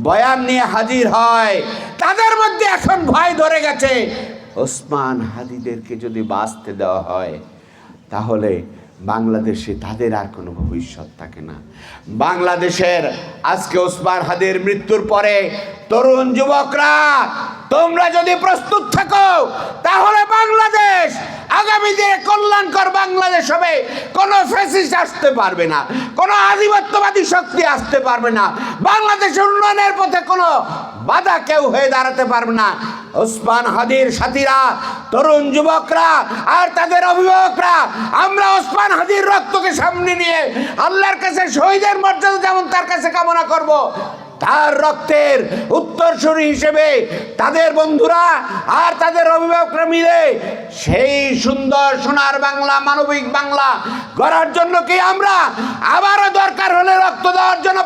বয়ান নিয়ে হাজির হয়, তাদের মধ্যে এখন ভয় ধরে গেছে ওসমান হাদিদেরকে যদি বাঁচতে দেওয়া হয় তাহলে বাংলাদেশে তাদের আর কোনো ভবিষ্যৎ থাকে না। বাংলাদেশের আজকে ওসমান হাদির মৃত্যুর পরে তরুণ যুবকরা তোমরা যদি প্রস্তুত থাকো তাহলে বাংলাদেশ আগামী দিনে কল্যাণকর বাংলাদেশ হবে। কোনো ফ্যাসিস্ট আসতে পারবে না, কোনো আধিপত্যবাদী শক্তি আসতে পারবে না, বাংলাদেশের উন্নয়নের পথে কোনো বাধা কেউ হয়ে দাঁড়াতে পারবে না। ওসমান হাদির সাথীরা, তরুণ যুবকরা আর তাদের অভিভাবকরা, আমরা ওসমান হাদির রক্তকে সামনে নিয়ে আল্লাহর কাছে শহীদের মর্যাদা যেমন তার কাছে কামনা করব, তার রক্তের উত্তরসূরি হিসেবে তাদের বন্ধুরা আর তাদের অভিভাবকরা মিলে সেই সুন্দর সোনার বাংলা, মানবিক বাংলা গড়ার জন্য কি আমরা আবারও দরকার হলে রক্ত দেওয়ার জন্য